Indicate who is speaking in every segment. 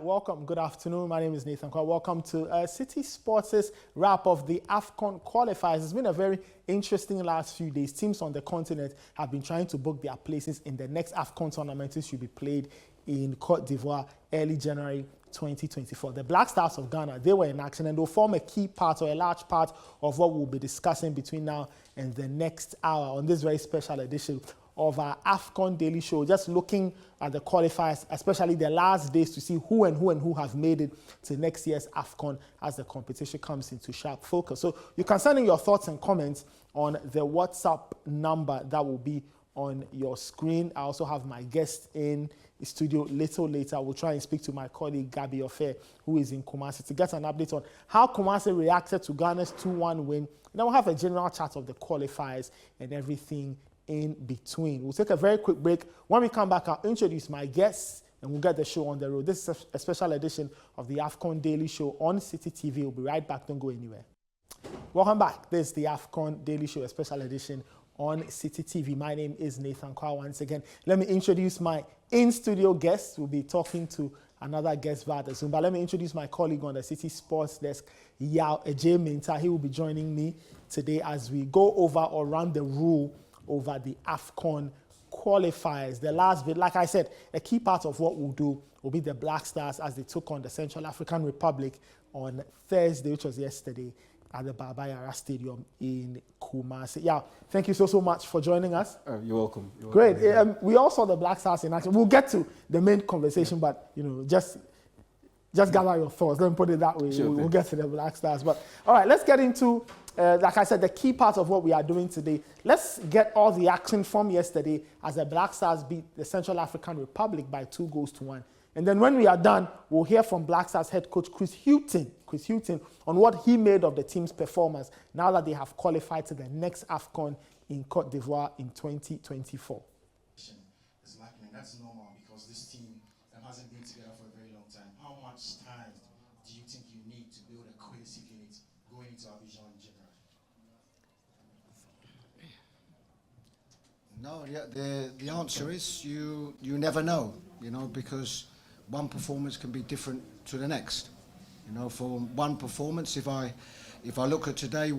Speaker 1: welcome. Good afternoon. My name is Nathan Kwa. Welcome to Citi Sports' wrap of the AFCON qualifiers. It's been a very interesting last few days. Teams on the continent have been trying to book their places in the next AFCON tournament, which will be played in Cote d'Ivoire early January 2024. The Black Stars of Ghana, they were in action and they'll form a key part or a large part of what we'll be discussing between now and the next hour on this very special edition of our AFCON Daily Show, just looking at the qualifiers, especially the last days, to see who have made it to next year's AFCON as the competition comes into sharp focus. So you can send in your thoughts and comments on the WhatsApp number that will be on your screen. I also have my guest in the studio little later. We'll try and speak to my colleague Gabby Ofe, who is in Kumasi, to get an update on how Kumasi reacted to Ghana's 2-1 win. And then we'll have a general chat of the qualifiers and everything in between. We'll take a very quick break. When we come back, I'll introduce my guests and we'll get the show on the road. This is a special edition of the AFCON Daily Show on Citi TV. We'll be right back. Don't go anywhere. Welcome back. This is the AFCON Daily Show, a special edition on Citi TV. My name is Nathan Kwa. Once again, let me introduce my in-studio guests. We'll be talking to another guest via the Zoom. But let me introduce my colleague on the Citi Sports Desk, Yao Ejay Minta. He will be joining me today as we go over or run the rule over the AFCON qualifiers. The last bit, like I said, a key part of what we'll do will be the Black Stars as they took on the Central African Republic on Thursday, which was yesterday, at the Baba Yara Stadium in Kumasi. Yeah, thank you so much for joining us.
Speaker 2: You're welcome.
Speaker 1: Great. We all saw the Black Stars in action. We'll get to the main conversation, but just gather your thoughts. Let me put it that way.
Speaker 2: Sure,
Speaker 1: we'll get to the Black Stars. But all right, let's get into, like I said, the key part of what we are doing today. Let's get all the action from yesterday as the Black Stars beat the Central African Republic by 2-1. And then when we are done, we'll hear from Black Stars head coach Chris Hughton on what he made of the team's performance now that they have qualified to the next AFCON in Cote d'Ivoire in 2024.
Speaker 3: It's lacking, and that's normal because this team hasn't been together for a very long time. How much time do you think you need to build a cohesive unit going into Abidjan in general?
Speaker 4: No, yeah, the answer is you never know, because one performance can be different to the next. For one performance, if I look at today,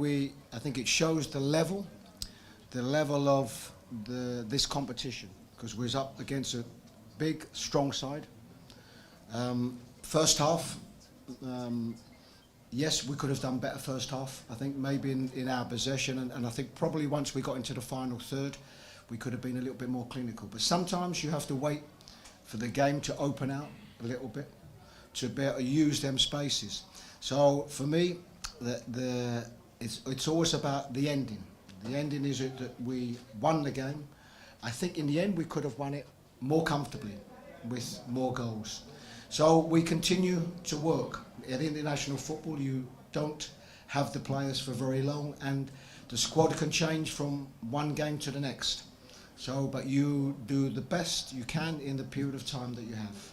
Speaker 4: I think it shows the level of this competition, because we're up against a big, strong side. First half, yes, we could have done better first half. I think maybe in our possession, and I think probably once we got into the final third, we could have been a little bit more clinical. But sometimes you have to wait for the game to open out a little bit to be able to use them spaces. So for me, it's always about the ending. The ending is that we won the game. I think in the end we could have won it more comfortably with more goals. So we continue to work. At international football, you don't have the players for very long, and the squad can change from one game to the next. So, but you do the best you can in the period of time that you have.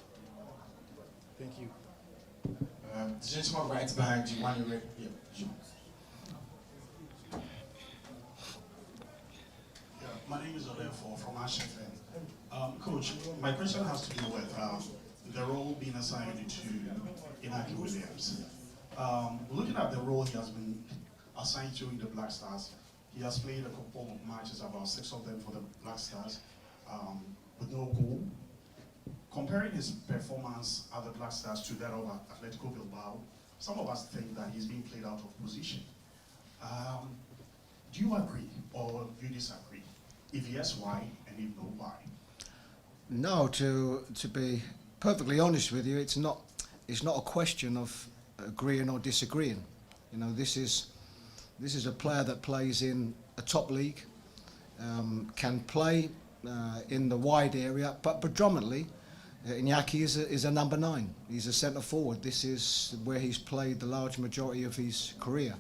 Speaker 3: Thank you. The gentleman right behind you, one you're ready. Yeah, sure.
Speaker 5: Yeah, my name is Olefo from Ashton. Coach, my question has to do with the role being assigned to Inaki Williams. Looking at the role he has been assigned to in the Black Stars, he has played a couple of matches, about 6 of them for the Black Stars, with no goal. Comparing his performance at the Black Stars to that of Atletico Bilbao, some of us think that he's being played out of position. Do you agree or do you disagree? If yes, why? And if no, why?
Speaker 4: No, to be perfectly honest with you, it's not a question of agreeing or disagreeing. This is a player that plays in a top league, can play in the wide area, but predominantly Iñaki is a number 9. He's a centre forward. This is where he's played the large majority of his career.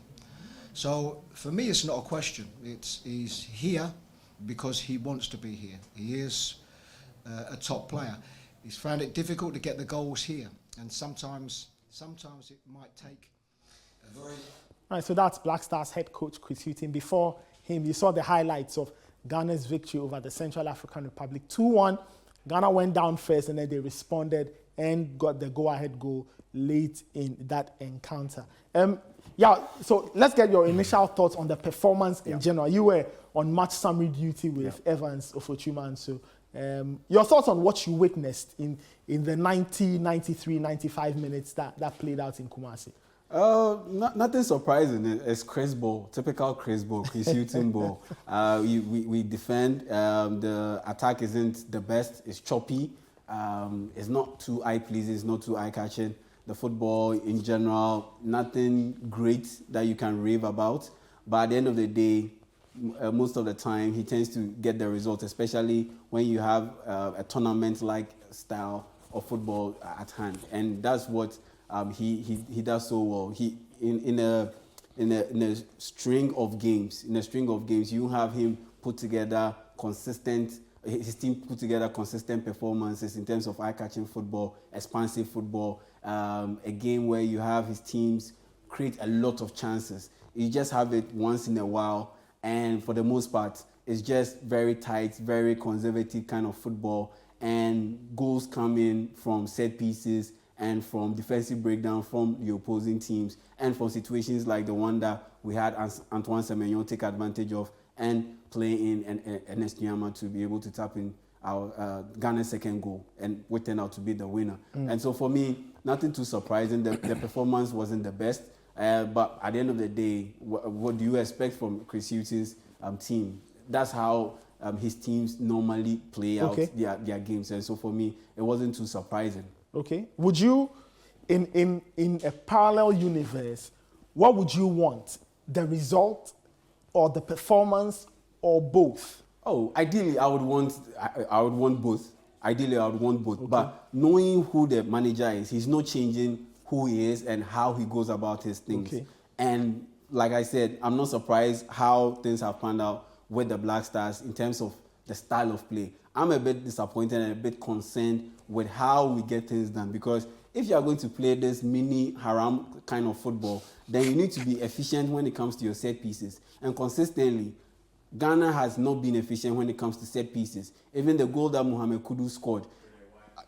Speaker 4: So for me, it's not a question. He's here because he wants to be here. He is a top player. He's found it difficult to get the goals here, and sometimes it might take a very...
Speaker 1: All right, so that's Black Stars head coach Chris Hughton. Before him, you saw the highlights of Ghana's victory over the Central African Republic. 2-1. Ghana went down first and then they responded and got the go-ahead goal late in that encounter. So let's get your initial thoughts on the performance in general. You were on match summary duty with Evans Ofochuma, so your thoughts on what you witnessed in the 90, 93, 95 minutes that played out in Kumasi?
Speaker 2: Nothing surprising. It's Chris ball, typical Chris ball, Chris Hughton ball. We defend. The attack isn't the best. It's choppy. It's not too eye-pleasing. It's not too eye-catching. The football in general, nothing great that you can rave about. But at the end of the day, most of the time, he tends to get the result, especially when you have a tournament-like style of football at hand. And that's what he does so well. He in a string of games, you have him put together consistent. His team put together consistent performances in terms of eye-catching football, expansive football. A game where you have his teams create a lot of chances. You just have it once in a while, and for the most part, it's just very tight, very conservative kind of football. And goals come in from set pieces and from defensive breakdown from the opposing teams, and from situations like the one that we had Antoine Semenyo take advantage of and play in Ernest Nyama to be able to tap in our Ghana's second goal, and we turned out to be the winner. And so for me, nothing too surprising. The performance wasn't the best, but at the end of the day, what do you expect from Chris Hughton's team? That's how his teams normally play out their games, and so for me, it wasn't too surprising. Okay.
Speaker 1: Would you, in a parallel universe, what would you want? The result, or the performance, or both?
Speaker 2: Oh, ideally, I would want both. Ideally, I would want both. Okay. But knowing who the manager is, he's not changing who he is and how he goes about his things. Okay. And like I said, I'm not surprised how things have panned out with the Black Stars in terms of the style of play. I'm a bit disappointed and a bit concerned with how we get things done, because if you are going to play this mini haram kind of football, then you need to be efficient when it comes to your set pieces. And consistently, Ghana has not been efficient when it comes to set pieces. Even the goal that Mohamed Kudu scored,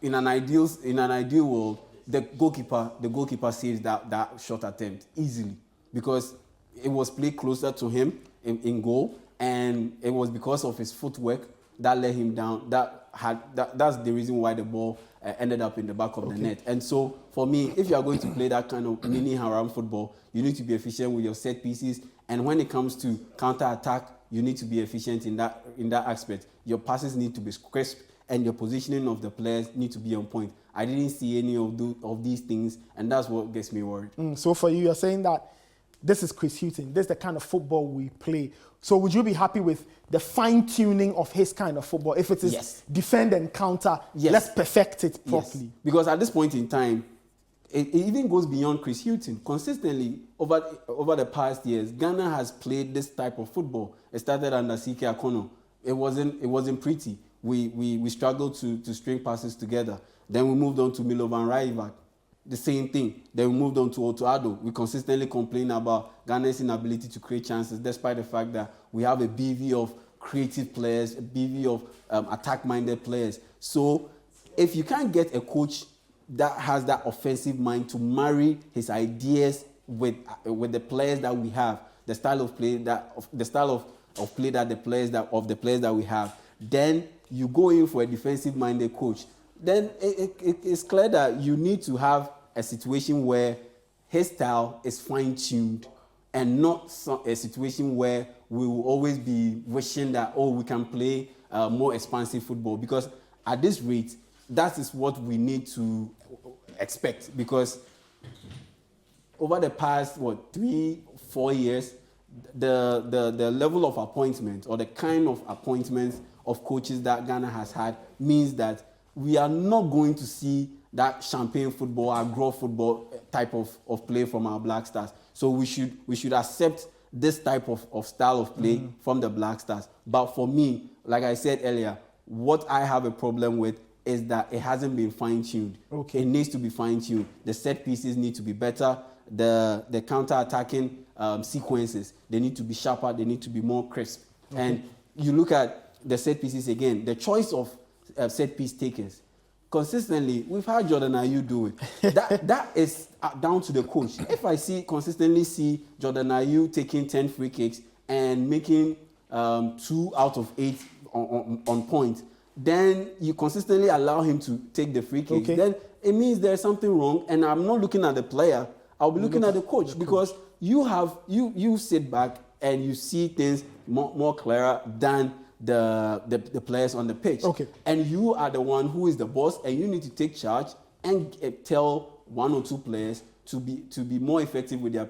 Speaker 2: in an ideal world, the goalkeeper saves that shot attempt easily, because it was played closer to him in goal, and it was because of his footwork that let him down. That's the reason why the ball ended up in the back of the net. And so for me, if you are going to play that kind of mini haram football, you need to be efficient with your set pieces. And when it comes to counter-attack, you need to be efficient in that aspect. Your passes need to be crisp, and your positioning of the players need to be on point. I didn't see any of these things, and that's what gets me worried.
Speaker 1: So for you, you're saying that this is Chris Hughton. This is the kind of football we play. So would you be happy with the fine-tuning of his kind of football? If it is defend and counter, let's perfect it properly.
Speaker 2: Yes. Because at this point in time, it even goes beyond Chris Hughton. Consistently, over the past years, Ghana has played this type of football. It started under CK Akono. It wasn't pretty. We struggled to string passes together. Then we moved on to Milovan Raivat. The same thing. Then we moved on to Otto Addo. We consistently complain about Ghana's inability to create chances, despite the fact that we have a bevy of creative players, a bevy of attack-minded players. So if you can't get a coach that has that offensive mind to marry his ideas with the players that we have, the style of play that the players that we have, then you go in for a defensive-minded coach. Then it's clear that you need to have a situation where his style is fine-tuned, and not a situation where we will always be wishing that, we can play more expansive football. Because at this rate, that is what we need to expect. Because over the past, 3-4 years, the level of appointment, or the kind of appointments of coaches that Ghana has had, means that we are not going to see that champagne football, agro football type of play from our Black Stars. So we should accept this type of style of play from the Black Stars. But for me, like I said earlier, what I have a problem with is that it hasn't been fine-tuned. Okay. It needs to be fine-tuned. The set pieces need to be better. The counter-attacking sequences, they need to be sharper. They need to be more crisp. Okay. And you look at the set pieces again, the choice of set piece takers. consistently, we've had Jordan Ayew do it. That is down to the coach. If I consistently see Jordan Ayew taking 10 free kicks and making 2 out of 8 on point, then you consistently allow him to take the free kicks, then it means there's something wrong. And I'm not looking at the player, I'll be looking at the coach, because you sit back and you see things more clearer than the players on the pitch. And you are the one who is the boss, and you need to take charge and tell 1 or 2 players to be more effective with their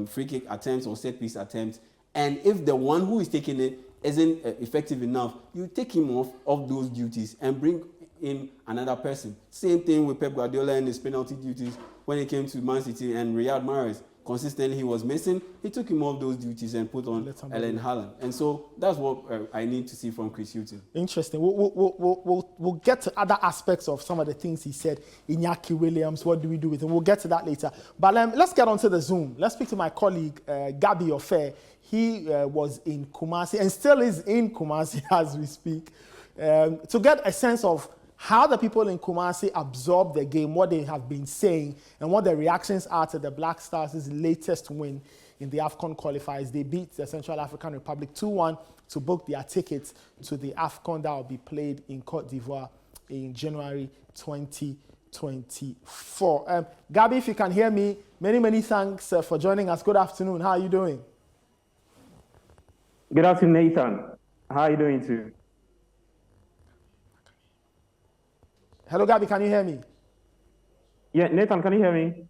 Speaker 2: free kick attempts or set piece attempts. And if the one who is taking it isn't effective enough, you take him off those duties and bring in another person. Same thing with Pep Guardiola and his penalty duties when it came to Man City and Riyad Mahrez. Consistently he was missing. He took him off those duties and put on Erling Haaland. And so that's what I need to see from Chris Hughton.
Speaker 1: Interesting. We'll get to other aspects of some of the things he said. Iñaki Williams, what do we do with him? We'll get to that later. But let's get on to the Zoom. Let's speak to my colleague, Gabi Ofe. He was in Kumasi and still is in Kumasi as we speak, to get a sense of how the people in Kumasi absorb the game, what they have been saying, and what the reactions are to the Black Stars' latest win in the AFCON qualifiers. They beat the Central African Republic 2-1 to book their tickets to the AFCON that will be played in Cote d'Ivoire in January 2024. Gabi, if you can hear me, many thanks for joining us. Good afternoon. How are you doing?
Speaker 6: Good afternoon, Nathan. How are you doing too?
Speaker 1: Hello, Gabi, can you hear me?
Speaker 6: Yeah, Nathan, can you hear me?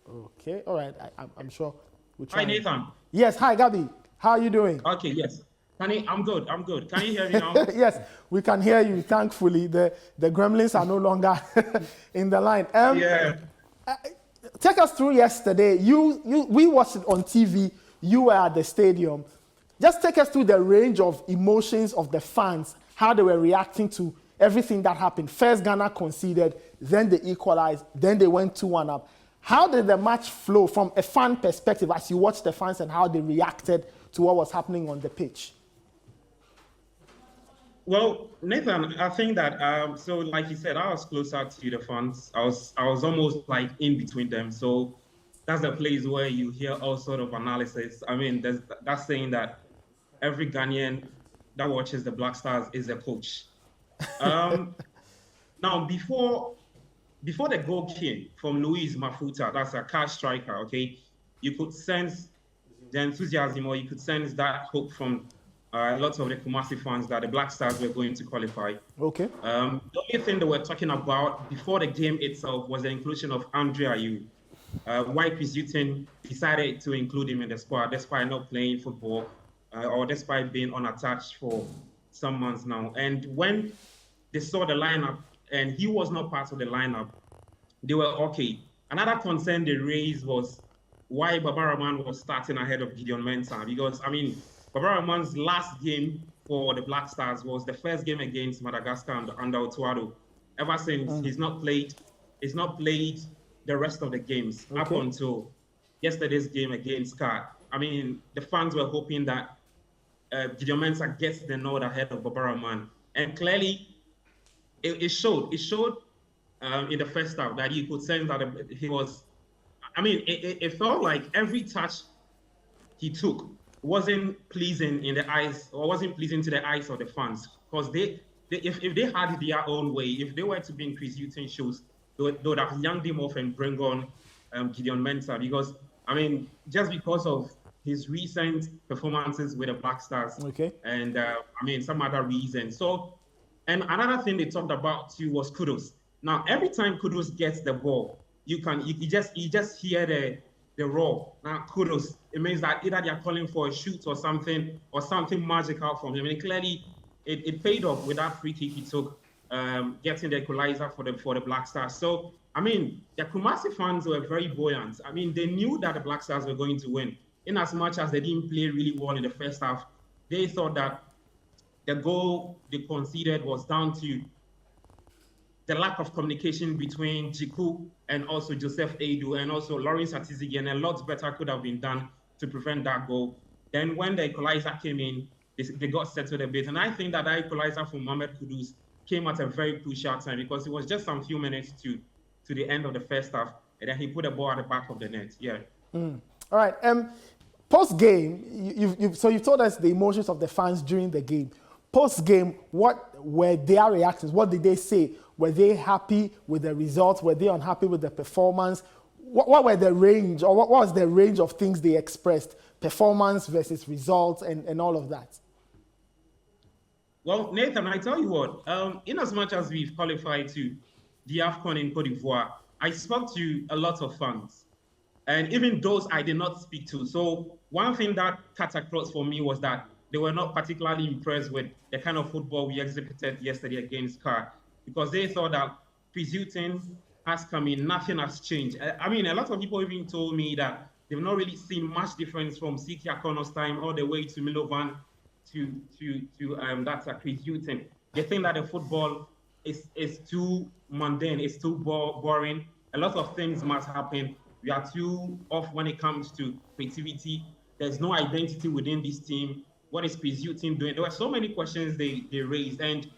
Speaker 1: Okay, all right. I'm sure we'll try.
Speaker 7: Hi, Nathan.
Speaker 1: Yes, hi, Gabi. How are you doing?
Speaker 7: Okay, yes. I'm good. Can you hear me now?
Speaker 1: Yes, we can hear you, thankfully. The gremlins are no longer in the line. Take us through yesterday. We watched it on TV. You were at the stadium. Just take us through the range of emotions of the fans, how they were reacting to everything that happened. First, Ghana conceded, then they equalized, then they went 2-1 up. How did the match flow from a fan perspective as you watched the fans and how they reacted to what was happening on the pitch?
Speaker 7: Well, Nathan, I think that, so like you said, I was closer to the fans. I was almost like in between them. So that's the place where you hear all sort of analysis. I mean, that's saying that every Ghanaian that watches the Black Stars is a coach. Now, before the goal came from Luis Mafuta, that's a cash striker, okay, you could sense the enthusiasm, or you could sense that hope from lots of the Kumasi fans that the Black Stars were going to qualify.
Speaker 1: Okay.
Speaker 7: The only thing they were talking about before the game itself was the inclusion of Andre Ayew. Why Chris Hughton decided to include him in the squad despite not playing football or despite being unattached for some months now. And when they saw the lineup and he was not part of the lineup, they were okay. Another concern they raised was why Baba Rahman was starting ahead of Gideon Mensah, because, I mean, Baba Rahman's last game for the Black Stars was the first game against Madagascar under Otuado. Ever since, he's not played the rest of the games up until yesterday's game against CAR. I mean, the fans were hoping that Gideon Mensah gets the nod ahead of Baba Rahman. And clearly, it showed in the first half that you could sense that he was, I mean, it felt like every touch he took wasn't pleasing in the eyes, or wasn't pleasing to the eyes of the fans. Because if they had their own way, if they were to be in Chris Hughton's shoes, they would have yanked him off and bring on Gideon Mensah. Because, I mean, just because of his recent performances with the Black Stars, and I mean, some other reasons. So, and another thing they talked about too was Kudus. Now, every time Kudus gets the ball, you just hear the roar. Now, Kudus, it means that either they are calling for a shoot or something magical from him. And clearly, it paid off with that free kick he took, getting the equalizer for the Black Stars. So, I mean, the Kumasi fans were very buoyant. I mean, they knew that the Black Stars were going to win. In as much as they didn't play really well in the first half, they thought that the goal they conceded was down to the lack of communication between Jiku and also Joseph Edu and also Lawrence Atizigi, and a lot better could have been done to prevent that goal. Then when the equalizer came in, they got settled a bit. And I think that equalizer from Mohamed Kudus came at a very crucial time because it was just some few minutes to the end of the first half, and then he put the ball at the back of the net. Yeah.
Speaker 1: All right. Post game, you've told us the emotions of the fans during the game. Post game, what were their reactions? What did they say? Were they happy with the results? Were they unhappy with the performance? What were the range, or what was the range of things they expressed? Performance versus results, and all of that.
Speaker 7: Well, Nathan, I tell you what, in as much as we've qualified to the AFCON in Cote d'Ivoire, I spoke to a lot of fans, and even those I did not speak to. So one thing that cut across for me was that they were not particularly impressed with the kind of football we exhibited yesterday against CAR, because they thought that Chris Hughton has come in, nothing has changed. I mean, a lot of people even told me that they've not really seen much difference from Citi Akono's time all the way to Milovan to that's Chris Hughton. They think that the football is too mundane, it's too boring. A lot of things must happen. We are too off when it comes to creativity. There's no identity within this team. What is Chris Hughton doing? There were so many questions they raised, and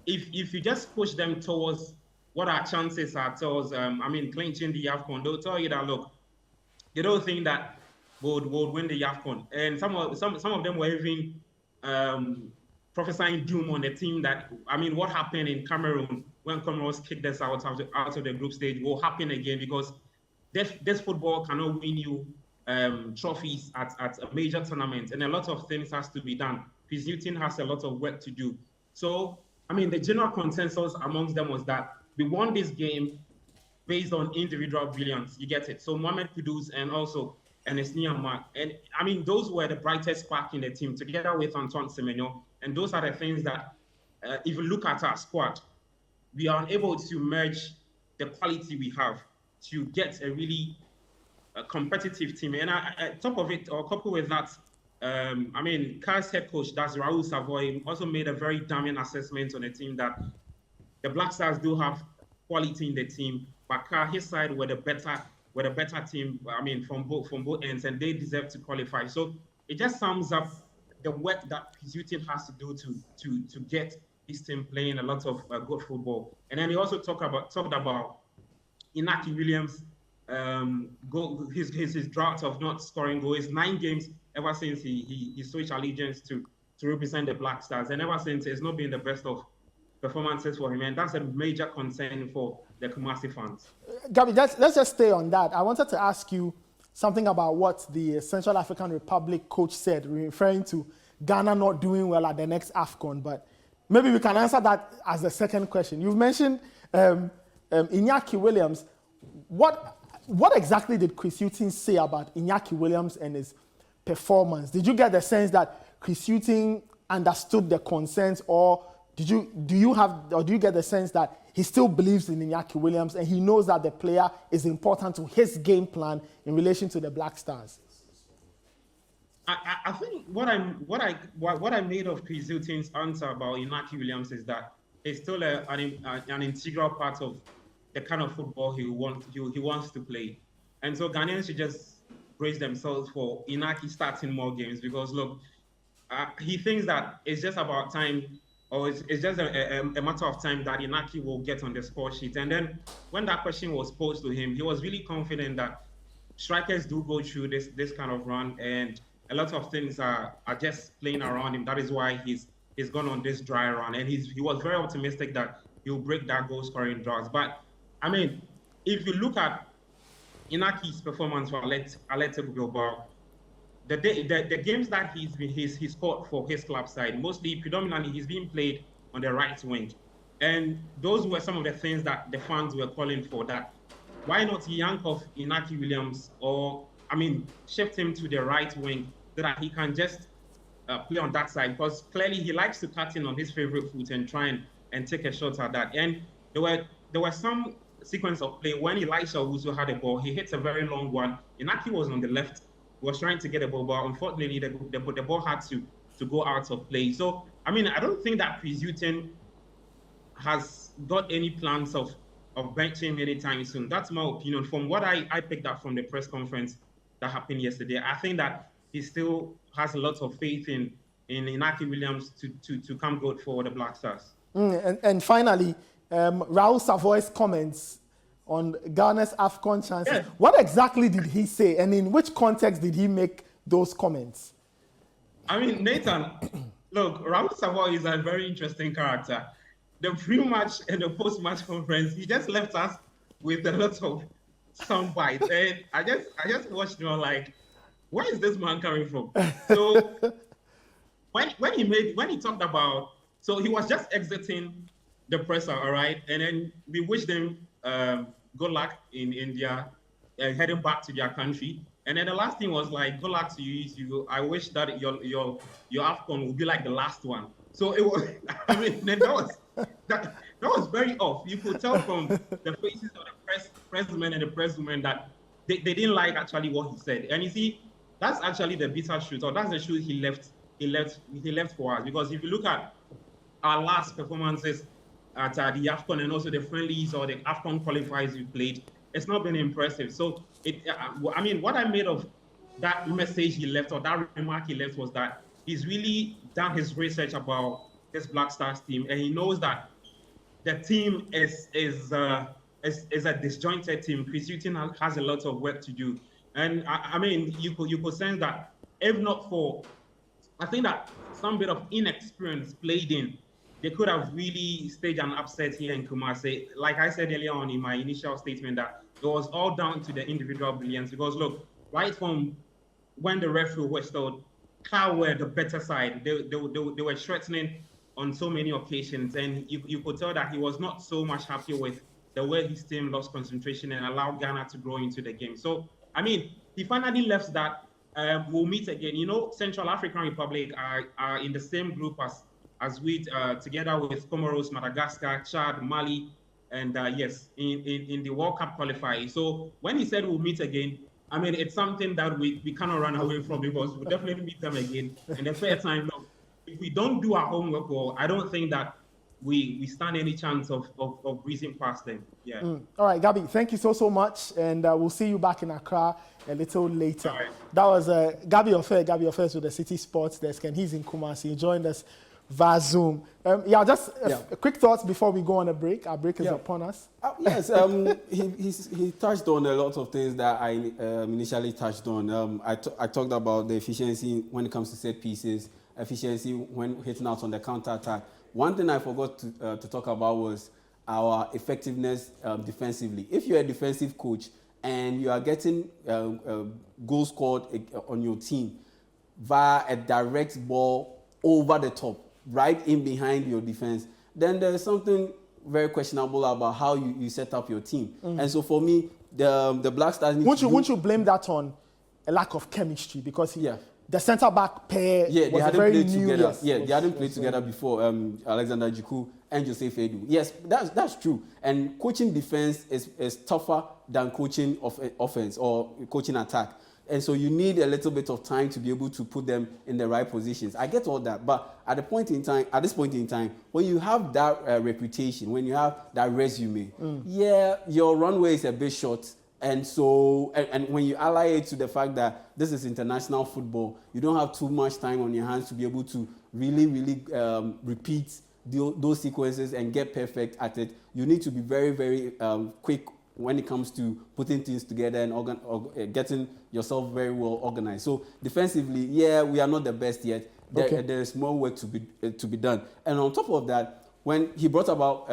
Speaker 7: if you just push them towards what our chances are towards, clinching the AFCON, they'll tell you that, look, they don't think that we'll win the AFCON. And some of them were even prophesying doom on the team that, what happened in Cameroon when Comoros kicked us out of the group stage will happen again, because this football cannot win you trophies at a major tournament, and a lot of things has to be done. Chris Hughton has a lot of work to do. So, the general consensus amongst them was that we won this game based on individual brilliance. You get it? So Mohamed Kudus and also Enesni Amak. And those were the brightest spark in the team, together with Antoine Semenyo. And those are the things that, if you look at our squad, we are unable to merge the quality we have to get a really competitive team. And top of it, or coupled with that, CAR's head coach, that's Raoul Savoy, also made a very damning assessment on the team that the Black Stars do have quality in the team, but CAR, his side, were the better team. From both ends, and they deserve to qualify. So it just sums up the work that Chris Hughton has to do to get his team playing a lot of good football. And then he also talked about Inaki Williams' goal, his drought of not scoring goals. 9 games ever since he switched allegiance to represent the Black Stars, and ever since it's not been the best of performances for him, and that's a major concern for the Kumasi fans.
Speaker 1: Gabby, let's just stay on that. I wanted to ask you something about what the Central African Republic coach said, referring to Ghana not doing well at the next AFCON, but maybe we can answer that as the second question. You've mentioned Iñaki Williams. What exactly did Chris Hughton say about Iñaki Williams and his performance? Did you get the sense that Chris Hughton understood the concerns, or do you get the sense that he still believes in Iñaki Williams and he knows that the player is important to his game plan in relation to the Black Stars?
Speaker 7: I think what I made of Chris Hughton's answer about Iñaki Williams is that he's still an integral part of the kind of football he wants to play, and so Ghanaians should just brace themselves for Inaki starting more games, because look, he thinks that it's just about time, or it's just a matter of time that Inaki will get on the score sheet. And then when that question was posed to him, he was really confident that strikers do go through this kind of run, and a lot of things are just playing around him. That is why he's gone on this dry run, and he was very optimistic that he'll break that goal scoring drought. But if you look at Inaki's performance for Athletic Bilbao, the games that he's scored for his club side, predominantly he's being played on the right wing. And those were some of the things that the fans were calling for, that why not yank off Inaki Williams, or shift him to the right wing so that he can just play on that side, because clearly he likes to cut in on his favorite foot and try and take a shot at that. And there were some sequence of play when Elisha Owusu had the ball. He hits a very long one. Inaki was on the left, was trying to get a ball, but unfortunately the ball had to go out of play. So I don't think that Chris Hughton has got any plans of benching him anytime soon. That's my opinion from what I picked up from the press conference that happened yesterday. I think that he still has a lot of faith in Inaki Williams to come good for the Black Stars.
Speaker 1: And finally, Raul Savoy's comments on Ghana's AFCON chances.
Speaker 7: Yeah.
Speaker 1: What exactly did he say, and in which context did he make those comments?
Speaker 7: I mean, Nathan, look, Raul Savoy is a very interesting character. The pre-match and the post-match conference, he just left us with a lot of sound bites, and I just watched him like, where is this man coming from? So when he talked about, so he was just exiting the presser, all right, and then we wished them good luck in India, heading back to their country. And then the last thing was like, good luck to you. I wish that your AFCON would be like the last one. So it was, I mean, then that was very off. You could tell from the faces of the pressmen and the presswomen that they didn't like actually what he said. And you see, that's actually the bitter truth, or that's the truth he left for us. Because if you look at our last performances at the AFCON and also the friendlies or the AFCON qualifiers we played, it's not been impressive. So I mean, what I made of that message he left, or that remark he left, was that he's really done his research about this Black Stars team, and he knows that the team is a disjointed team. Chris Hughton has a lot of work to do, and I mean, you could sense that if not for, I think that some bit of inexperience played in, they could have really staged an upset here in Kumasi. Like I said earlier on in my initial statement, that it was all down to the individual brilliance. Because look, right from when the referee whistled, Car were the better side. They were threatening on so many occasions, and you could tell that he was not so much happy with the way his team lost concentration and allowed Ghana to grow into the game. So, I mean, he finally left that. We'll meet again. You know, Central African Republic are in the same group as we, together with Comoros, Madagascar, Chad, Mali, and yes, in the World Cup qualifier. So when he said we'll meet again, I mean, it's something that we cannot run away from, because we'll definitely meet them again. And the fair time, look, if we don't do our homework, well, I don't think that we stand any chance of breezing past them. Yeah.
Speaker 1: All right, Gabby, thank you so much, and we'll see you back in Accra a little later.
Speaker 7: All right.
Speaker 1: That was Gabby Offers with the Citi Sports Desk, and he's in Kumasi. He joined us via Zoom. Just a quick thoughts before we go on a break. Our break is upon us.
Speaker 2: Yes, he touched on a lot of things that I initially touched on. I talked about the efficiency when it comes to set pieces, efficiency when hitting out on the counter-attack. One thing I forgot to talk about was our effectiveness defensively. If you're a defensive coach and you are getting goals scored on your team via a direct ball over the top, right in behind your defense, then there's something very questionable about how you set up your team. And so for me, the Black Stars need
Speaker 1: won't you blame that on a lack of chemistry? Because the centre-back pair was
Speaker 2: hadn't
Speaker 1: very
Speaker 2: played
Speaker 1: new.
Speaker 2: together. They hadn't played together before, Alexander Jiku and Joseph Edu. Yes, that's true. And coaching defense is tougher than coaching offense or coaching attack. And so you need a little bit of time to be able to put them in the right positions. I get all that, but at this point in time, when you have that reputation, when you have that resume, your runway is a bit short. And so, and when you ally it to the fact that this is international football, you don't have too much time on your hands to be able to really repeat those sequences and get perfect at it. You need to be very, very quick when it comes to putting things together and getting yourself very well organized. So defensively, we are not the best yet. There is more work to be done. And on top of that, when he brought about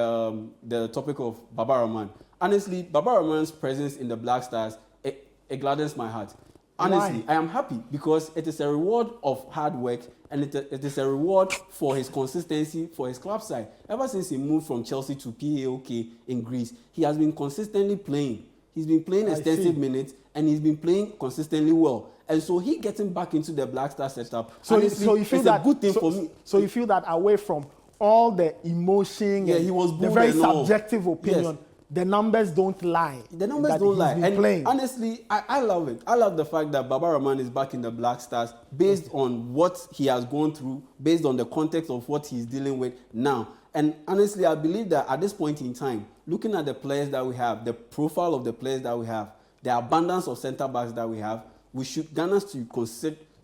Speaker 2: the topic of Baba Rahman, honestly, Baba Rahman's presence in the Black Stars, it gladdens my heart. Honestly, I am happy because it is a reward of hard work, and it is a reward for his consistency for his club side. Ever since he moved from Chelsea to PAOK in Greece, he has been consistently playing. He's been playing extensive minutes, and he's been playing consistently well. And so he getting back into the Black Star setup, honestly,
Speaker 1: so you feel
Speaker 2: it's
Speaker 1: that,
Speaker 2: a good thing for me.
Speaker 1: So you feel that away from all the emotion,
Speaker 2: he was
Speaker 1: the very subjective opinion, the numbers don't lie.
Speaker 2: The numbers don't lie. And
Speaker 1: playing.
Speaker 2: Honestly, I love it. I love the fact that Baba Rahman is back in the Black Stars based on what he has gone through, based on the context of what he's dealing with now. And honestly, I believe that at this point in time, looking at the players that we have, the profile of the players that we have, the abundance of centre-backs that we have, we should Ghana to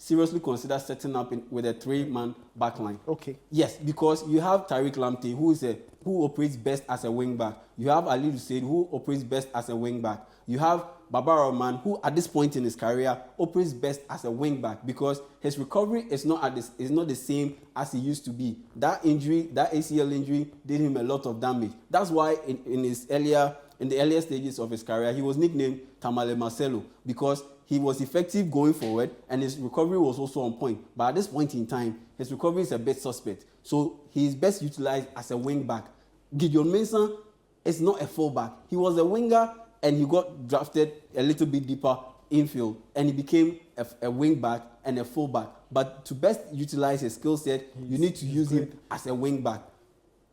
Speaker 2: seriously consider setting up with a 3-man backline.
Speaker 1: Okay.
Speaker 2: Yes, because you have Tariq Lamptey, who operates best as a wing back. You have Ali Hussein, who operates best as a wing back. You have Baba Rahman, who at this point in his career operates best as a wing back because his recovery is not the same as it used to be. That injury, that ACL injury, did him a lot of damage. That's why in the earlier stages of his career, he was nicknamed Tamale Marcelo because he was effective going forward and his recovery was also on point. But at this point in time, his recovery is a bit suspect. So he is best utilized as a wing back. Gideon Mensah is not a fullback. He was a winger and he got drafted a little bit deeper infield and he became a wing back and a fullback. But to best utilize his skill set, you need to use him as a wing back.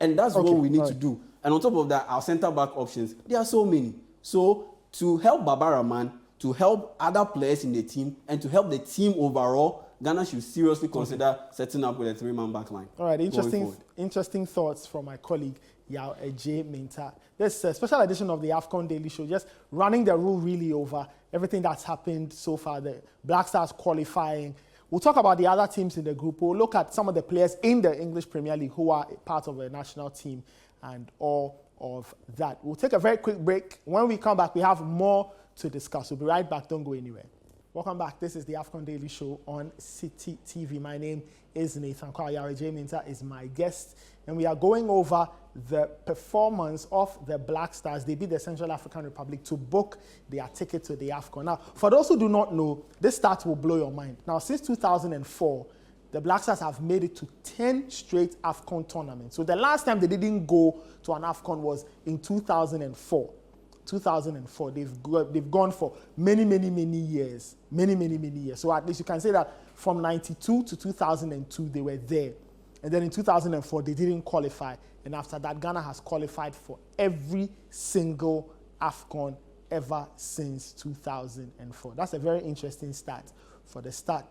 Speaker 2: And that's what we need to do. And on top of that, our centre-back options, there are so many. So to help Baba Rahman, to help other players in the team, and to help the team overall, Ghana should seriously consider setting up with a 3-man backline.
Speaker 1: All right, interesting thoughts from my colleague, Yao J. Minta. This is a special edition of the AFCON Daily Show, just running the rule really over everything that's happened so far, the Black Stars qualifying. We'll talk about the other teams in the group. We'll look at some of the players in the English Premier League who are part of the national team and all of that. We'll take a very quick break. When we come back, we have more to discuss. We'll be right back. Don't go anywhere. Welcome back. This is the AFCON Daily Show on Citi TV. My name is Nathan Kwao. J. Minta is my guest. And we are going over the performance of the Black Stars. They beat the Central African Republic to book their ticket to the AFCON. Now, for those who do not know, this stat will blow your mind. Now, since 2004, the Black Stars have made it to 10 straight AFCON tournaments. So the last time they didn't go to an AFCON was in 2004. 2004. They've gone for many years. Many years. So at least you can say that from 92 to 2002, they were there. And then in 2004, they didn't qualify. And after that, Ghana has qualified for every single AFCON ever since 2004. That's a very interesting stat for the stat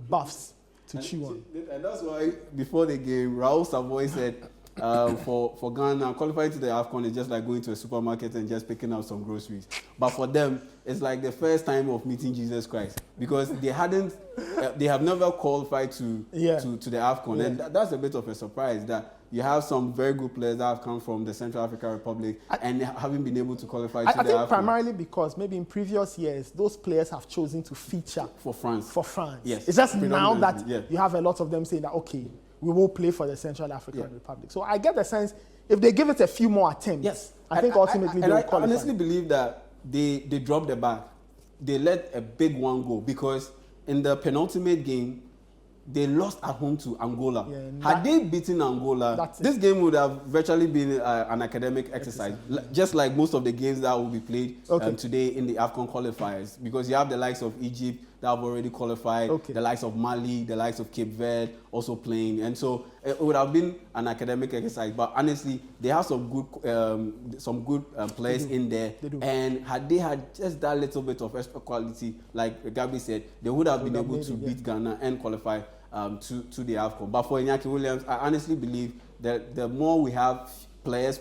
Speaker 1: buffs to chew on.
Speaker 2: And that's why before the game, Raul Savoy said, for Ghana, qualifying to the AFCON is just like going to a supermarket and just picking out some groceries. But for them, it's like the first time of meeting Jesus Christ because they have never qualified to the AFCON. Yeah. And that's a bit of a surprise that you have some very good players that have come from the Central African Republic and haven't been able to qualify to the AFCON. I think
Speaker 1: primarily because maybe in previous years, those players have chosen to feature
Speaker 2: for France.
Speaker 1: Yes. It's just now that you have a lot of them saying that, okay, we will play for the Central African Republic. So I get the sense, if they give it a few more attempts, I think ultimately they will qualify.
Speaker 2: I honestly believe that they dropped the bag. They let a big one go because in the penultimate game, they lost at home to Angola. Had they beaten Angola, this game would have virtually been an academic exercise, just like most of the games that will be played today in the AFCON qualifiers, because you have the likes of Egypt that have already qualified, the likes of Mali, the likes of Cape Verde also playing, and so it would have been an academic exercise. But honestly, they have some good players in there, and had they had just that little bit of extra quality, like Gabi said, they would have been able to beat Ghana and qualify to the AFCON. But for Iñaki Williams, I honestly believe that the more we have players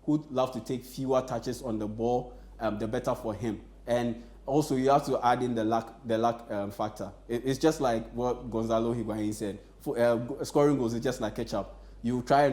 Speaker 2: who love to take fewer touches on the ball, the better for him. And also, you have to add in the luck factor. It's just like what Gonzalo Higuain said. Scoring goals is just like ketchup. You try,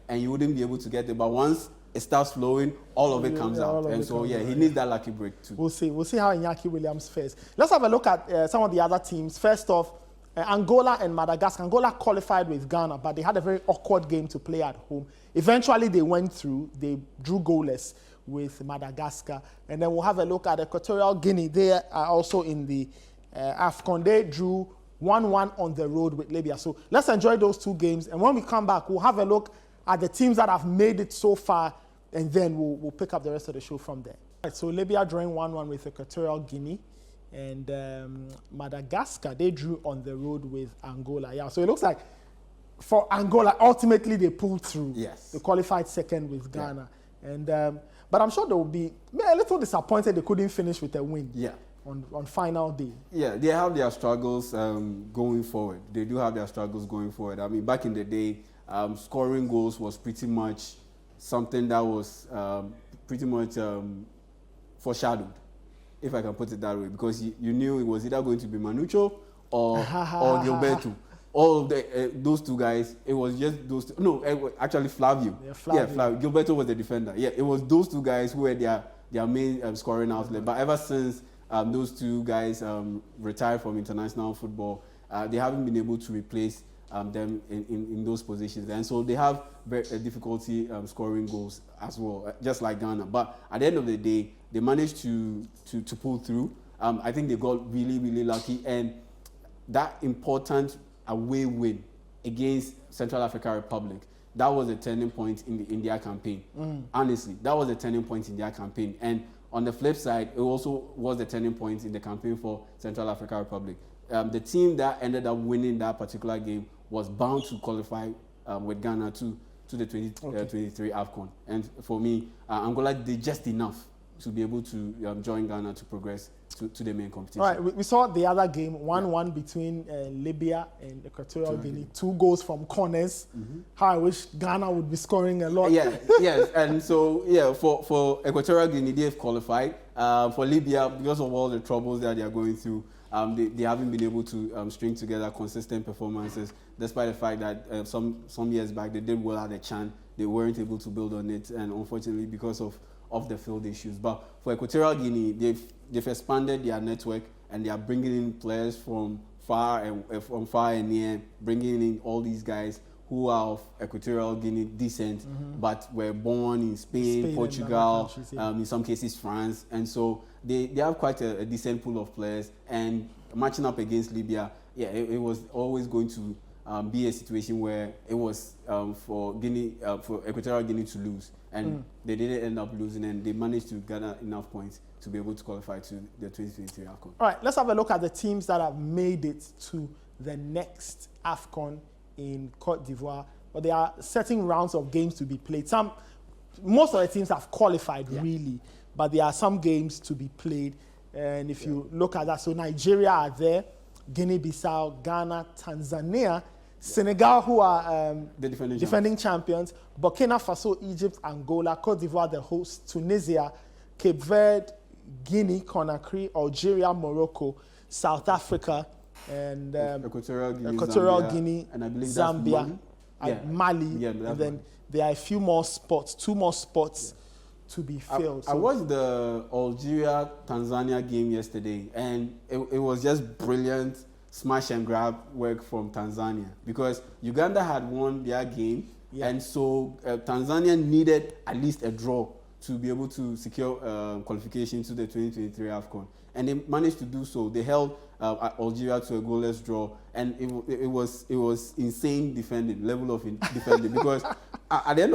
Speaker 2: and you wouldn't be able to get it. But once it starts flowing, all of it comes out. And so, he needs that lucky break too.
Speaker 1: We'll see how Iñaki Williams fares. Let's have a look at some of the other teams. First off, Angola and Madagascar. Angola qualified with Ghana, but they had a very awkward game to play at home. Eventually, they went through. They drew goalless with Madagascar. And then we'll have a look at Equatorial Guinea. They are also in the AFCON. They drew 1-1 on the road with Libya. So let's enjoy those two games. And when we come back, we'll have a look at the teams that have made it so far, and then we'll pick up the rest of the show from there. Right, so Libya drawing 1-1 with Equatorial Guinea. And Madagascar, they drew on the road with Angola. So it looks like for Angola, ultimately they pulled through.
Speaker 2: Yes.
Speaker 1: They qualified second with Ghana. And but I'm sure they will be a little disappointed they couldn't finish with a win on final day. Yeah,
Speaker 2: they have their struggles going forward. They do have their struggles going forward. I mean, back in the day, scoring goals was pretty much something that was pretty much foreshadowed, if I can put it that way, because you knew it was either going to be Manucho or Gilberto. All of those two guys, it was just those two. No, actually Flavio.
Speaker 1: Yeah, Flavio.
Speaker 2: Gilberto was the defender. Yeah, it was those two guys who were their main scoring outlet. But ever since those two guys retired from international football, they haven't been able to replace them in those positions. And so they have difficulty scoring goals as well, just like Ghana. But at the end of the day, they managed to pull through. I think they got really, really lucky. And that important away win against Central African Republic, that was a turning point in their campaign. Honestly, that was a turning point in their campaign. And on the flip side, it also was a turning point in the campaign for Central African Republic. The team that ended up winning that particular game was bound to qualify with Ghana to the 2023 AFCON. And for me, Angola did just enough to be able to join Ghana to progress to the main competition.
Speaker 1: All right, we saw the other game, 1-1 between Libya and Equatorial Guinea. 2 goals from corners. How I wish Ghana would be scoring a lot.
Speaker 2: Yes, and so, for Equatorial Guinea, they've qualified. For Libya, because of all the troubles that they are going through, they haven't been able to string together consistent performances, despite the fact that some years back they did well at the CHAN. They weren't able to build on it, and unfortunately, because of the field issues. But for Equatorial Guinea, they've expanded their network, and they are bringing in players from far and near, bringing in all these guys who are of Equatorial Guinea descent, but were born in Spain, Portugal, in some cases France, and so they have quite a decent pool of players. And matching up against Libya, it was always going to be a situation where it was for Equatorial Guinea to lose, and they didn't end up losing, and they managed to gather enough points to be able to qualify to the 2023 AFCON.
Speaker 1: All right, let's have a look at the teams that have made it to the next AFCON in Cote d'Ivoire. But there are certain rounds of games to be played. Most of the teams have qualified really, but there are some games to be played. And if you look at that, so Nigeria are there, Guinea-Bissau, Ghana, Tanzania, Senegal, who are the defending champions, Burkina Faso, Egypt, Angola, Cote d'Ivoire, the host, Tunisia, Cape Verde, Guinea, Conakry, Algeria, Morocco, South Africa, and Equatorial Guinea,
Speaker 2: and I believe
Speaker 1: Zambia, Mali,
Speaker 2: and
Speaker 1: then there are a few more spots, 2 more spots to be filled.
Speaker 2: I watched the Algeria-Tanzania game yesterday, and it was just brilliant smash and grab work from Tanzania, because Uganda had won their game, and so Tanzania needed at least a draw to be able to secure qualification to the 2023 AFCON. And they managed to do so. They held Algeria to a goalless draw, and it was insane defending, level of defending, because at the end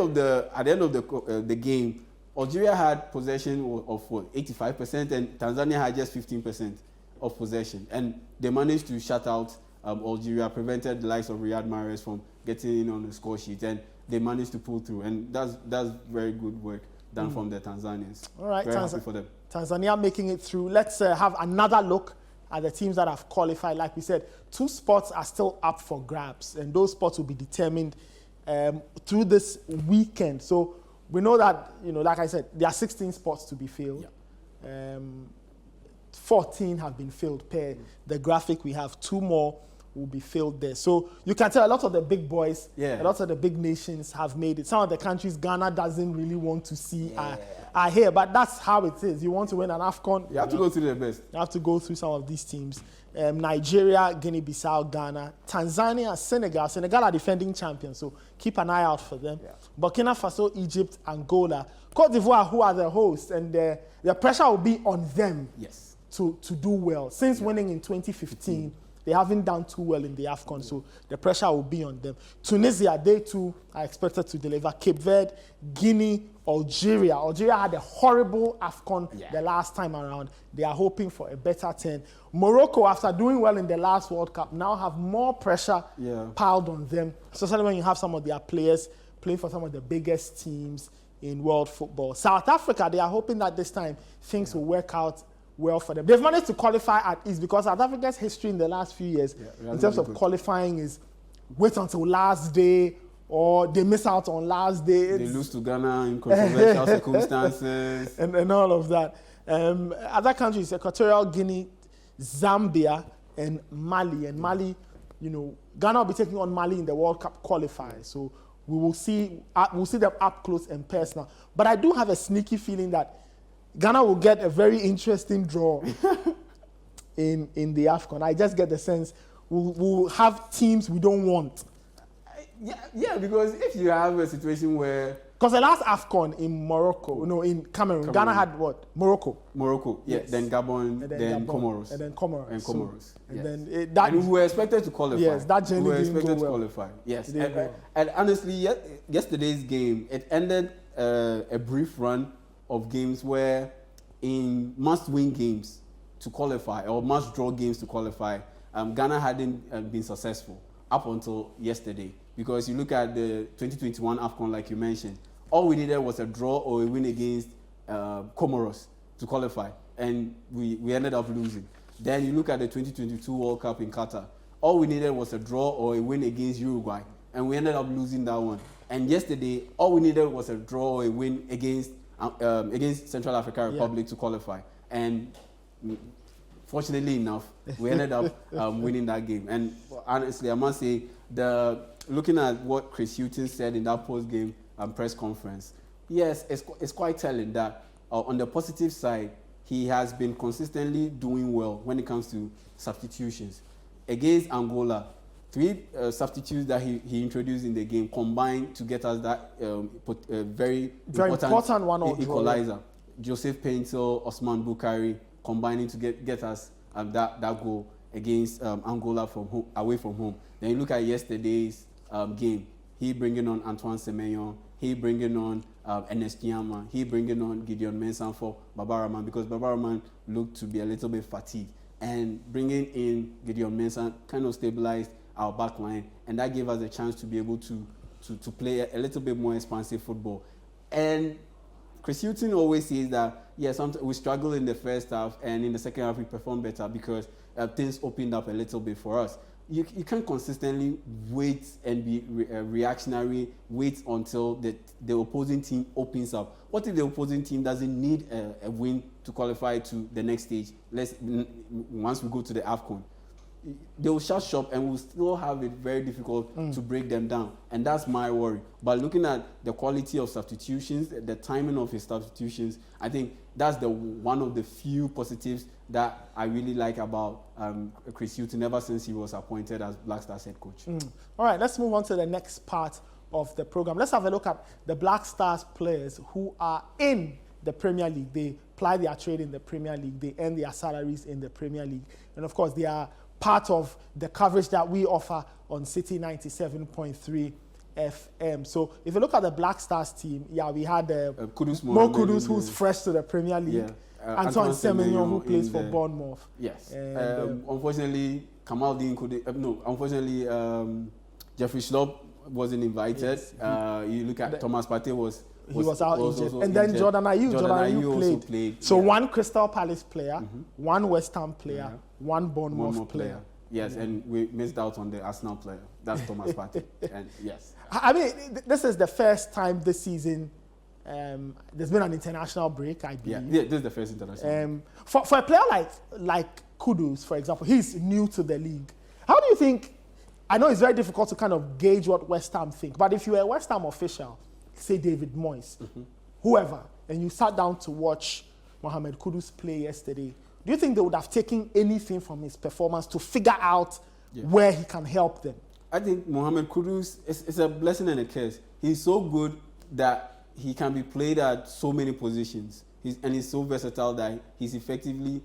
Speaker 2: of the game, Algeria had possession of 85%, and Tanzania had just 15% of possession, and they managed to shut out Algeria, prevented the likes of Riyad Mahrez from getting in on the score sheet, and they managed to pull through, and that's very good work done from the Tanzanians.
Speaker 1: All right,
Speaker 2: very happy for them.
Speaker 1: Tanzania making it through. Let's have another look at the teams that have qualified. Like we said, 2 spots are still up for grabs, and those spots will be determined through this weekend. So we know that, like I said, there are 16 spots to be filled. 14 have been filled per the graphic we have. 2 more will be filled there. So you can tell a lot of the big boys, a lot of the big nations have made it. Some of the countries Ghana doesn't really want to see are here, but that's how it is. You want to win an AFCON,
Speaker 2: you have to go through the best.
Speaker 1: You have to go through some of these teams. Nigeria, Guinea-Bissau, Ghana, Tanzania, Senegal. Senegal are defending champions, so keep an eye out for them. Burkina Faso, Egypt, Angola. Cote d'Ivoire, who are the hosts, and the pressure will be on them to do well. Since winning in 2015, they haven't done too well in the AFCON, so the pressure will be on them. Tunisia, they too are expected to deliver. Cape Verde, Guinea, Algeria. Algeria had a horrible AFCON the last time around. They are hoping for a better turn. Morocco, after doing well in the last World Cup, now have more pressure piled on them, especially when you have some of their players playing for some of the biggest teams in world football. South Africa, they are hoping that this time things will work out well for them. They've managed to qualify at ease, because South Africa's history in the last few years in terms of qualifying is wait until last day, or they miss out on last day.
Speaker 2: They lose to Ghana in controversial circumstances.
Speaker 1: And all of that. Other countries, Equatorial Guinea, Zambia, and Mali. And Mali, you know, Ghana will be taking on Mali in the World Cup qualifiers. So we will see, we'll see them up close and personal. But I do have a sneaky feeling that Ghana will get a very interesting draw in the AFCON. I just get the sense we'll have teams we don't want.
Speaker 2: Yeah, because if you have a situation where...
Speaker 1: Because the last AFCON in Morocco, no, in Cameroon, Ghana had what? Morocco,
Speaker 2: yeah.
Speaker 1: Yes.
Speaker 2: Then Gabon,
Speaker 1: and
Speaker 2: then
Speaker 1: Gabon,
Speaker 2: Comoros.
Speaker 1: and then Comoros.
Speaker 2: And Comoros.
Speaker 1: So, and
Speaker 2: yes.
Speaker 1: then that...
Speaker 2: And we were expected to qualify.
Speaker 1: Yes, that journey
Speaker 2: we were
Speaker 1: didn't go
Speaker 2: expected to
Speaker 1: well.
Speaker 2: qualify. Yes.
Speaker 1: It didn't go well.
Speaker 2: And honestly, yesterday's game, it ended a brief run of games where in must-win games to qualify or must-draw games to qualify, Ghana hadn't been successful up until yesterday. Because you look at the 2021 AFCON, like you mentioned, all we needed was a draw or a win against Comoros to qualify, and we ended up losing. Then you look at the 2022 World Cup in Qatar, all we needed was a draw or a win against Uruguay, and we ended up losing that one. And yesterday, all we needed was a draw or a win against Central African Republic to qualify. And fortunately enough, we ended up winning that game. And honestly, I must say, looking at what Chris Hughton said in that post-game press conference, yes, it's quite telling that on the positive side, he has been consistently doing well when it comes to substitutions. Against Angola, 3 substitutes that he introduced in the game combined to get us that very important one equalizer. Joseph Painter, Osman Bukari combining to get us that goal against Angola away from home. Then you look at yesterday's game. He bringing on Antoine Semenyo. He bringing on Ernest Yama. He bringing on Gideon Mensah for Babaraman because Babaraman looked to be a little bit fatigued. And bringing in Gideon Mensah kind of stabilized our back line, and that gave us a chance to be able to play a little bit more expansive football. And Chris Hughton always says that, yes, we struggle in the first half, and in the second half we perform better because things opened up a little bit for us. You can't consistently wait and be reactionary, wait until the opposing team opens up. What if the opposing team doesn't need a win to qualify to the next stage? Once we go to the AFCON, they will shut shop and we'll still have it very difficult to break them down. And that's my worry. But looking at the quality of substitutions, the timing of his substitutions, I think that's one of the few positives that I really like about Chris Hughton ever since he was appointed as Black Stars head coach.
Speaker 1: All right, let's move on to the next part of the program. Let's have a look at the Black Stars players who are in the Premier League. They ply their trade in the Premier League. They earn their salaries in the Premier League. And of course, they are part of the coverage that we offer on Citi 97.3 FM. So if you look at the Black Stars team, we had Mo Kudus, who's fresh to the Premier League.
Speaker 2: Yeah.
Speaker 1: Antoine Semenyo, who plays for Bournemouth.
Speaker 2: Yes.
Speaker 1: And,
Speaker 2: unfortunately, Jeffrey Schlupp wasn't invited. Yes. You look at Thomas Partey was
Speaker 1: out injured. And then Jordan Ayew played. So one Crystal Palace player, one West Ham player, one Bournemouth player.
Speaker 2: Yes, and we missed out on the Arsenal player. That's Thomas Partey. And yes.
Speaker 1: I mean, this is the first time this season there's been an international break, I believe.
Speaker 2: Yeah, this is the first international break.
Speaker 1: For a player like Kudus, for example, he's new to the league. How do you think, I know it's very difficult to kind of gauge what West Ham think, but if you were a West Ham official, say David Moyes, whoever, and you sat down to watch Mohamed Kudus play yesterday, do you think they would have taken anything from his performance to figure out where he can help them?
Speaker 2: I think Mohamed Kudus is a blessing and a curse. He's so good that he can be played at so many positions. He's so versatile that he's effectively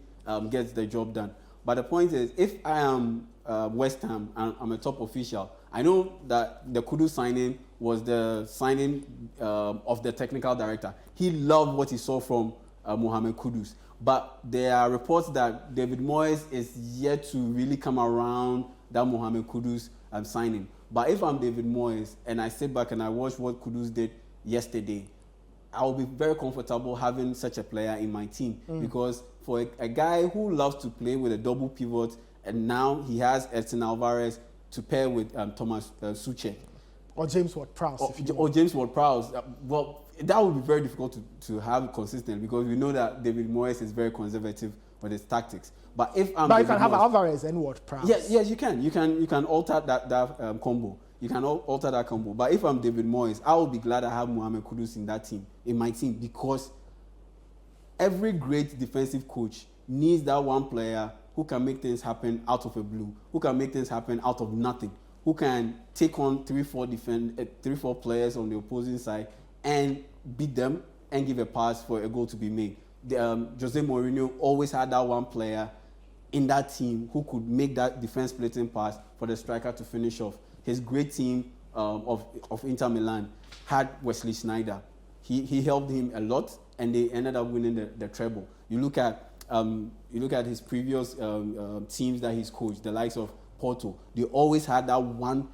Speaker 2: gets the job done. But the point is, if I am West Ham and I'm a top official, I know that the Kudus signing was the signing of the technical director. He loved what he saw from Mohamed Kudus. But there are reports that David Moyes is yet to really come around that Mohamed Kudus signing. But if I'm David Moyes and I sit back and I watch what Kudus did yesterday, I will be very comfortable having such a player in my team because for a guy who loves to play with a double pivot, and now he has Edson Alvarez to pair with Thomas Suchek.
Speaker 1: Or James Ward-Prowse.
Speaker 2: Or James Ward-Prowse. Well, that would be very difficult to have consistent because we know that David Moyes is very conservative with his tactics. But if I'm
Speaker 1: But you
Speaker 2: David
Speaker 1: can have
Speaker 2: Moyes,
Speaker 1: Alvarez and what, perhaps?
Speaker 2: yes, you can. You can alter that combo. You can alter that combo. But if I'm David Moyes, I will be glad I have Mohamed Kudus in my team, because every great defensive coach needs that one player who can make things happen out of a blue, who can make things happen out of nothing, who can take on 3-4 players on the opposing side and beat them and give a pass for a goal to be made. Jose Mourinho always had that one player in that team who could make that defense splitting pass for the striker to finish off. His great team of Inter Milan had Wesley Sneijder. He helped him a lot, and they ended up winning the treble. You look at his previous teams that he's coached, the likes of Porto. They always had that one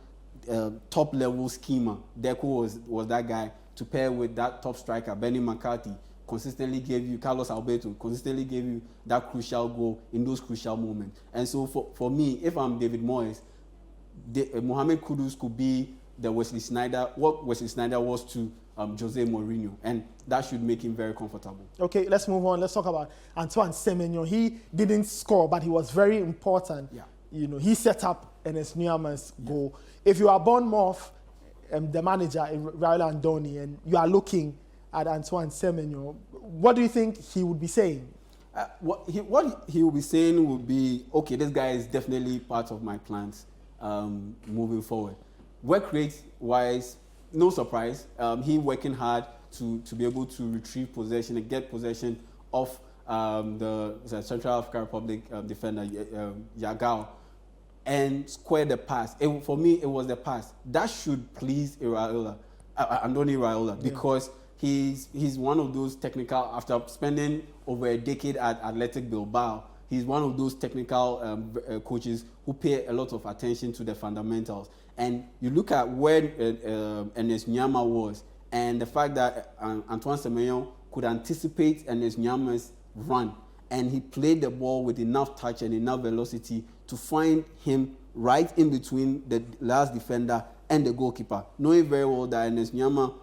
Speaker 2: top level schemer. Deco was that guy to pair with that top striker, Benny McCarthy. Consistently gave you, Carlos Alberto consistently gave you that crucial goal in those crucial moments. And so for me, if I'm David Moyes, Mohamed Kudus could be the Wesley Sneijder, what Wesley Sneijder was to Jose Mourinho, and that should make him very comfortable.
Speaker 1: Okay, let's move on. Let's talk about Antoine Semenyo. He didn't score, but he was very important.
Speaker 2: Yeah.
Speaker 1: You know, he set up Enes Nyama's goal. If you are Bournemouth, the manager, Raul Andoni, and you are looking at Antoine Semenyo, what do you think he would be saying?
Speaker 2: What he will be saying will be, okay, this guy is definitely part of my plans moving forward. Work rate wise, no surprise. He working hard to be able to retrieve possession and get possession of the Central African Republic defender Yagao and square the pass. For me, it was the pass that should please Andoni Iraola, because he's one of those technical, after spending over a decade at Athletic Bilbao, he's one of those technical coaches who pay a lot of attention to the fundamentals. And you look at where Enes Nyama was, and the fact that Antoine Semenyo could anticipate Enes Nyama's run, and he played the ball with enough touch and enough velocity to find him right in between the last defender and the goalkeeper, knowing very well that Enes Nyama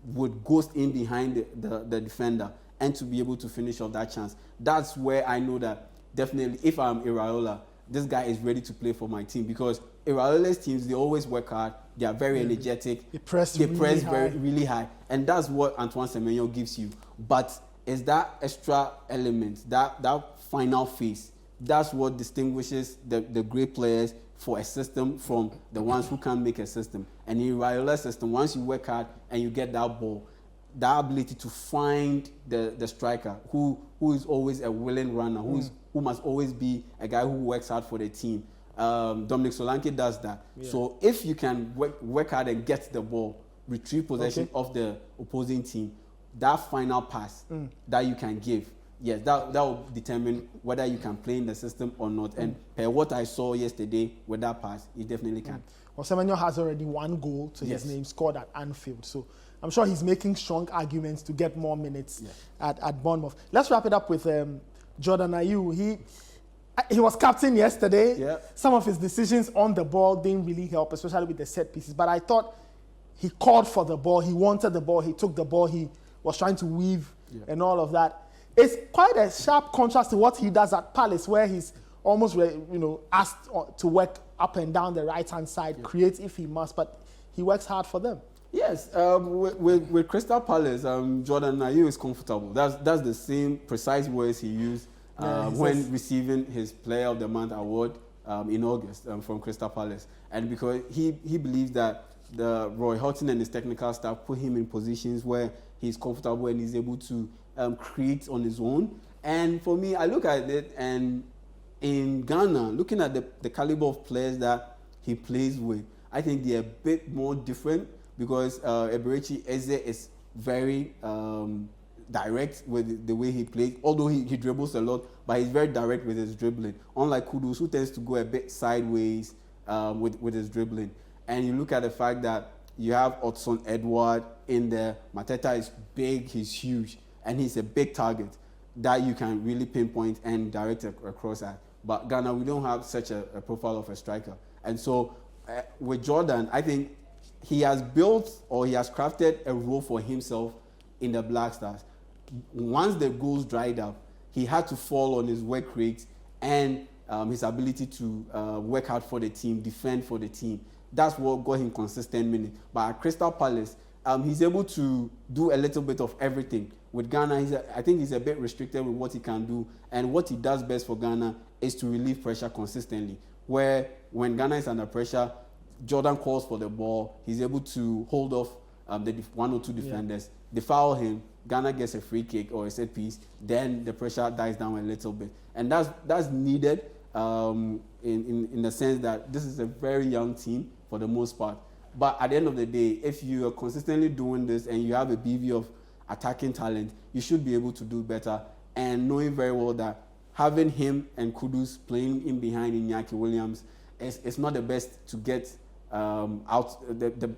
Speaker 2: would ghost in behind the defender and to be able to finish off that chance. That's where I know that definitely, if I'm Iraola, this guy is ready to play for my team, because Iraola's teams, they always work hard, they are very energetic,
Speaker 1: They press
Speaker 2: really high, and that's what Antoine Semenyo gives you. But it's that extra element, that final phase, that's what distinguishes the great players for a system from the ones who can't make a system. And in Iraola's system, once you work hard and you get that ball, that ability to find the striker who is always a willing runner, who must always be a guy who works hard for the team. Dominic Solanke does that. Yeah. So if you can work hard and get the ball, retrieve possession of the opposing team, that final pass that you can give, yes, that will determine whether you can play in the system or not. And per what I saw yesterday with that pass, you definitely can.
Speaker 1: Well, Semenyo has already one goal to his name scored at Anfield. So I'm sure he's making strong arguments to get more minutes at Bournemouth. Let's wrap it up with Jordan Ayew. He was captain yesterday. Yeah. Some of his decisions on the ball didn't really help, especially with the set pieces. But I thought he called for the ball. He wanted the ball. He took the ball. He was trying to weave and all of that. It's quite a sharp contrast to what he does at Palace, where he's almost asked to work up and down the right-hand side, create if he must, but he works hard for them.
Speaker 2: Yes, with Crystal Palace, Jordan Ayew is comfortable. That's the same precise words he used when receiving his Player of the Month award in August from Crystal Palace. And because he believes that the Roy Hodgson and his technical staff put him in positions where he's comfortable and he's able to create on his own. And for me, I look at it, and in Ghana, looking at the caliber of players that he plays with, I think they're a bit more different, because Eberechi Eze is very direct with the way he plays, although he dribbles a lot, but he's very direct with his dribbling. Unlike Kudus, who tends to go a bit sideways with his dribbling. And you look at the fact that you have Odson Edward in there. Mateta is big, he's huge, and he's a big target that you can really pinpoint and direct across at. But Ghana, we don't have such a profile of a striker. And so with Jordan, I think he has built, or he has crafted, a role for himself in the Black Stars. Once the goals dried up, he had to fall on his work rate and his ability to work hard for the team, defend for the team. That's what got him consistent minutes. But at Crystal Palace, he's able to do a little bit of everything. With Ghana, I think he's a bit restricted with what he can do. And what he does best for Ghana is to relieve pressure consistently. Where when Ghana is under pressure, Jordan calls for the ball. He's able to hold off the one or two defenders. They foul him. Ghana gets a free kick or a set piece. Then the pressure dies down a little bit. And that's needed in the sense that this is a very young team for the most part. But at the end of the day, if you are consistently doing this and you have a BV of attacking talent, you should be able to do better. And knowing very well that having him and Kudus playing in behind Iñaki Williams, it's not the best to get out.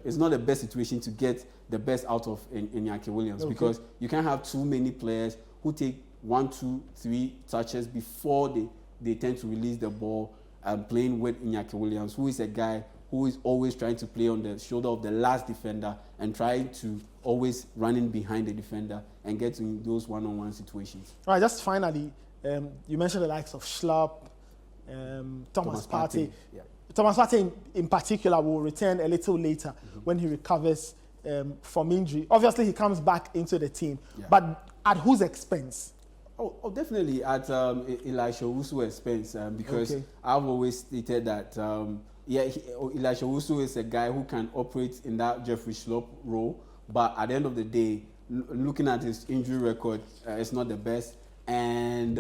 Speaker 2: It's not the best situation to get the best out of Iñaki Williams, because you can't have too many players who take 1, 2, 3 touches before they tend to release the ball, playing with Iñaki Williams, who is a guy who is always trying to play on the shoulder of the last defender and trying to always run in behind the defender and get in those one-on-one situations.
Speaker 1: All right, just finally, you mentioned the likes of Schlupp, Thomas Partey.
Speaker 2: Yeah.
Speaker 1: Thomas Partey in particular will return a little later when he recovers from injury. Obviously, he comes back into the team, but at whose expense?
Speaker 2: Oh, definitely at Elisha Owusu's expense, because I've always stated that Elisha Owusu is a guy who can operate in that Jeffrey Schlupp role, but at the end of the day, looking at his injury record, it's not the best, and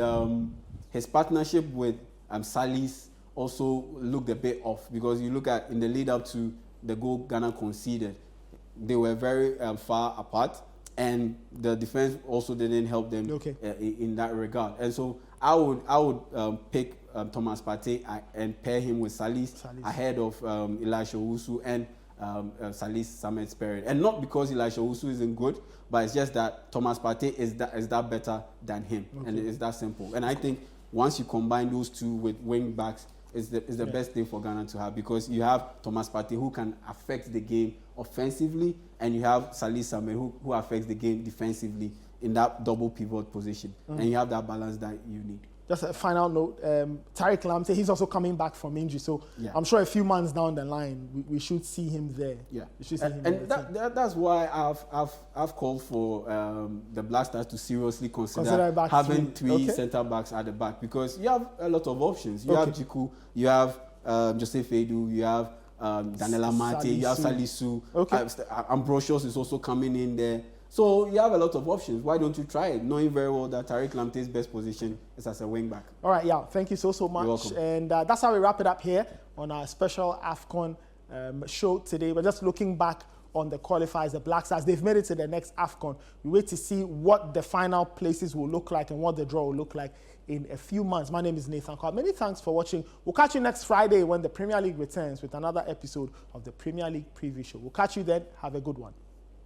Speaker 2: his partnership with Salis also looked a bit off, because you look at in the lead up to the goal Ghana conceded, they were very far apart, and the defense also didn't help them in that regard. And so I would pick Thomas Partey and pair him with Salis. Ahead of Elisha Owusu and Salis Samet Spirit. And not because Elisha Owusu isn't good, but it's just that Thomas Partey is that better than him, and it's that simple. And I think once you combine those two with wing backs, is the best thing for Ghana to have, because you have Thomas Partey who can affect the game offensively, and you have Salis Samet who affects the game defensively in that double pivot position, and you have that balance that you need.
Speaker 1: Just a final note, Tariq Lamptey, he's also coming back from injury, so I'm sure a few months down the line we should see him there.
Speaker 2: Yeah,
Speaker 1: we should see him
Speaker 2: and that's why I've called for the Black Stars to seriously consider having three centre backs at the back, because you have a lot of options. You have Jiku, you have Joseph Edu, you have Daniel Amate, you have Salisu, Ambrosius is also coming in there. So you have a lot of options. Why don't you try it, knowing very well that Tariq Lamptey's best position is as a wing back? All right, thank you so much. You're welcome. And that's how we wrap it up here on our special AFCON show today. We're just looking back on the qualifiers, the Black Stars. They've made it to the next AFCON. We wait to see what the final places will look like and what the draw will look like in a few months. My name is Nathan Cobb. Many thanks for watching. We'll catch you next Friday when the Premier League returns with another episode of the Premier League Preview Show. We'll catch you then. Have a good one.